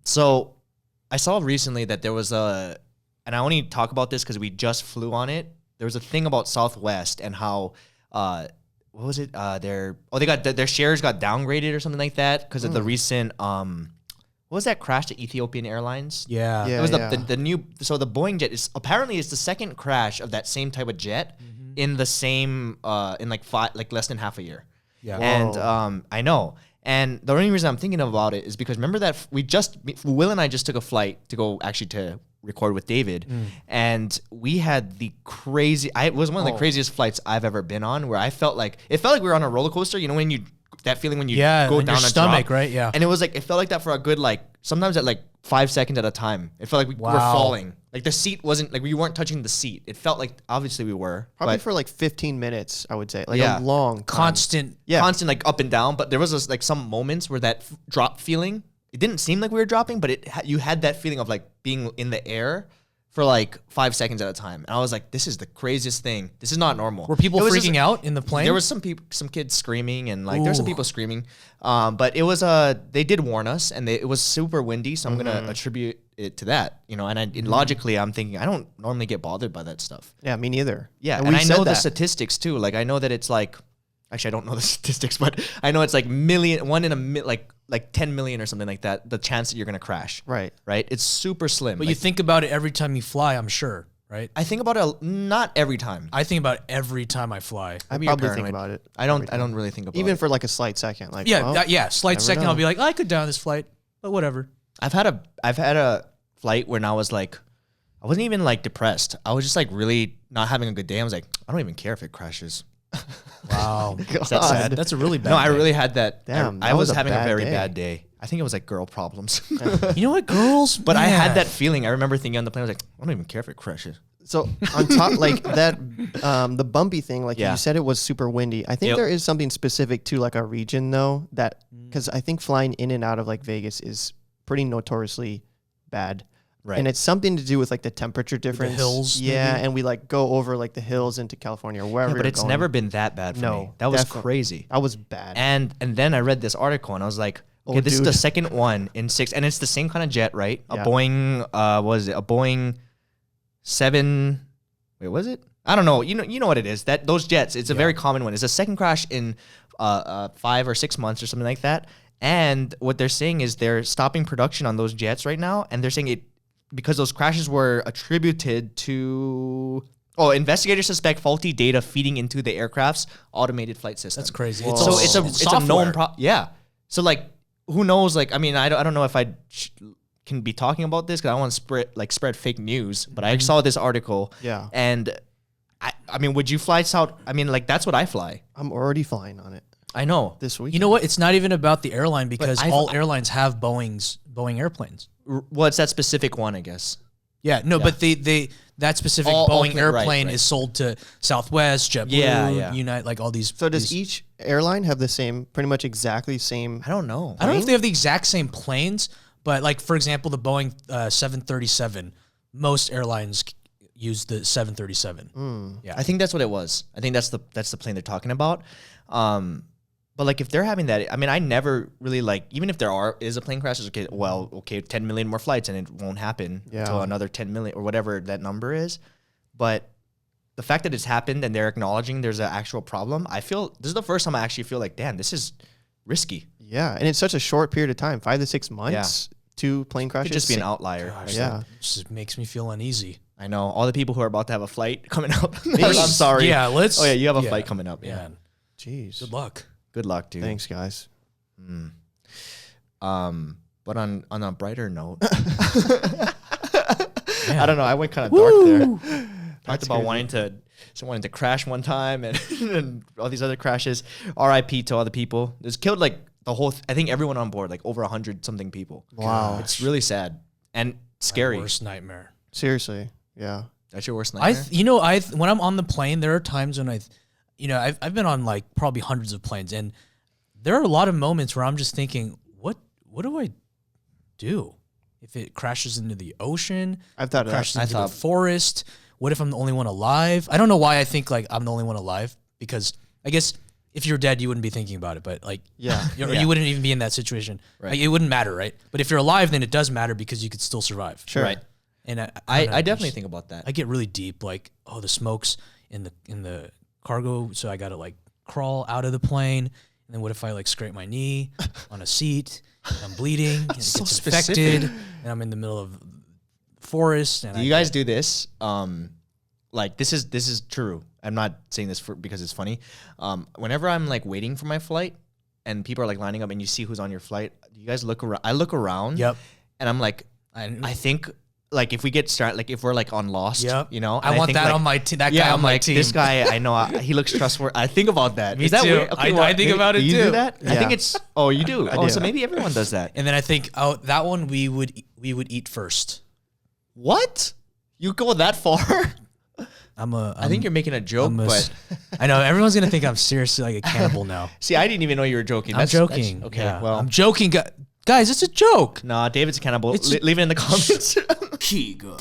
So I saw recently that there was and I only talk about this because we just flew on it. There was a thing about Southwest and how, what was it? Their shares got downgraded or something like that because of the recent, what was that crash to Ethiopian Airlines? Yeah. It was the new, so the Boeing jet is apparently it's the second crash of that same type of jet in the same, in like less than half a year. Yeah. And I know. And the only reason I'm thinking about it is because remember that Will and I just took a flight to go actually to record with David, and we had the crazy. It was one of the craziest flights I've ever been on, where it felt like we were on a roller coaster. You know when that feeling when you go down your stomach, drop, right? Yeah. And it felt like that for a good sometimes at 5 seconds at a time. It felt like we were falling. Like the seat wasn't we weren't touching the seat. It felt like obviously we were probably for 15 minutes. I would say a long time. constant up and down. But there was some moments where that drop feeling. It didn't seem like we were dropping, but you had that feeling of being in the air for 5 seconds at a time. And I was like, this is the craziest thing. This is not normal. Were people freaking out in the plane? There was some kids screaming and there were some people screaming. But it was they did warn us and it was super windy. So I'm going to attribute it to that, and logically I'm thinking I don't normally get bothered by that stuff. Yeah, me neither. Yeah. And I know the statistics too. I know that it's actually I don't know the statistics, but I know it's 10 million or something like that, the chance that you're going to crash. Right. It's super slim. But you think about it every time you fly, I'm sure, right? I think about it not every time. I think about it every time I fly. I probably think about it. I don't really think about it. Even for a slight second. Slight second I'll be like, I could down this flight, but whatever. I've had a flight when I was I wasn't even depressed. I was just really not having a good day. I was like, I don't even care if it crashes. Wow. Is that sad? That's a really bad No, day. I really had that. Damn, I was a having a very day. bad day. I think it was girl problems. You know what, girls? But I had that feeling. I remember thinking on the plane, I was like, I don't even care if it crashes. So on top, the bumpy thing, you said it was super windy. I think there is something specific to a region though because I think flying in and out of Vegas is pretty notoriously bad. Right. And it's something to do with the temperature difference. The hills. Yeah. Maybe? And we go over the hills into California or wherever. But it's never been that bad for me. That was crazy. That was bad. And then I read this article and I was like, okay, this is the second one in 6, and it's the same kind of jet, right? Yeah. A Boeing, a Boeing 7. Wait, was it? I don't know. You know what it is. Those jets. It's a very common one. It's a second crash in 5 or 6 months or something like that. And what they're saying is they're stopping production on those jets right now, and they're saying it because those crashes were attributed to. Oh, investigators suspect faulty data feeding into the aircraft's automated flight system. That's crazy. It's a known problem. Yeah. So who knows? I don't know if I can be talking about this because I don't want to spread fake news. But I saw this article. Yeah. And I mean, would you fly south? I mean, that's what I fly. I'm already flying on it I know. this week. You know what? It's not even about the airline because all airlines have Boeing airplanes. Well, it's that specific one, I guess. Yeah, no, but that specific Boeing airplane is sold to Southwest, JetBlue, United, all these. So does each airline have the same, pretty much exactly same? I don't know. I don't know if they have the exact same planes, but for example, the Boeing 737, most airlines use the 737. Yeah, I think that's what it was. I think that's the plane they're talking about. But if they're having that, I mean, I never really even if there is a plane crash, it's okay, 10 million more flights and it won't happen until another 10 million or whatever that number is. But the fact that it's happened and they're acknowledging there's an actual problem, I feel this is the first time I actually feel damn, this is risky. Yeah, and it's such a short period of time, 5 to 6 months, 2 plane crashes. It could just be an outlier. Gosh, Yeah. It just makes me feel uneasy. I know all the people who are about to have a flight coming up. I'm sorry. Yeah, let's. Oh yeah, you have a flight coming up. Yeah. Man, Jeez. good luck. Good luck, dude. Thanks, guys. But on a brighter note, I don't know. I went kind of dark there. Talked about wanting to crash one time and, and all these other crashes. R.I.P. to all the people. It's killed the whole. I think everyone on board, over 100 something people. Wow. It's really sad and scary. My worst nightmare. Seriously. Yeah. That's your worst nightmare. When I'm on the plane, there are times when I've been on probably hundreds of planes, and there are a lot of moments where I'm just thinking, what do I do if it crashes into the ocean? I've thought of crashes that. into the forest. What if I'm the only one alive? I don't know why I think I'm the only one alive because I guess if you're dead, you wouldn't be thinking about it. But like, Yeah. you wouldn't even be in that situation. Right. Like, it wouldn't matter, right? But if you're alive, then it does matter because you could still survive. Sure. Right. And I definitely think about that. I get really deep. Like, oh, the smoke's in the cargo, so I gotta like crawl out of the plane. And then what if I like scrape my knee on a seat and I'm bleeding and it So gets specific. infected and I'm in the middle of forest and Do you guys do this? Like this is true. I'm not saying this because it's funny. Whenever I'm like waiting for my flight and people are like lining up and you see who's on your flight, do you guys look around? I look around. Yep. And I'm like, I think like if we get started, like if we're like on Lost, Yep. you know, I and want think, that like, on my team. That yeah, guy on I'm my like team. this guy. I know he looks trustworthy. I think about that. Me Is that too. weird? I think about it do you too. do that? I Yeah. think it's. Oh, you do. Oh, do. so maybe everyone does that. And then I think, oh, that one we would eat first. What? You go that far? I think you're making a joke, but I know everyone's gonna think I'm seriously like a cannibal now. see, I didn't even know you were joking. I'm joking. Okay, Yeah. well, I'm joking, guys. It's a joke. nah, David's a cannibal. It's- Leave it in the comments. Higa.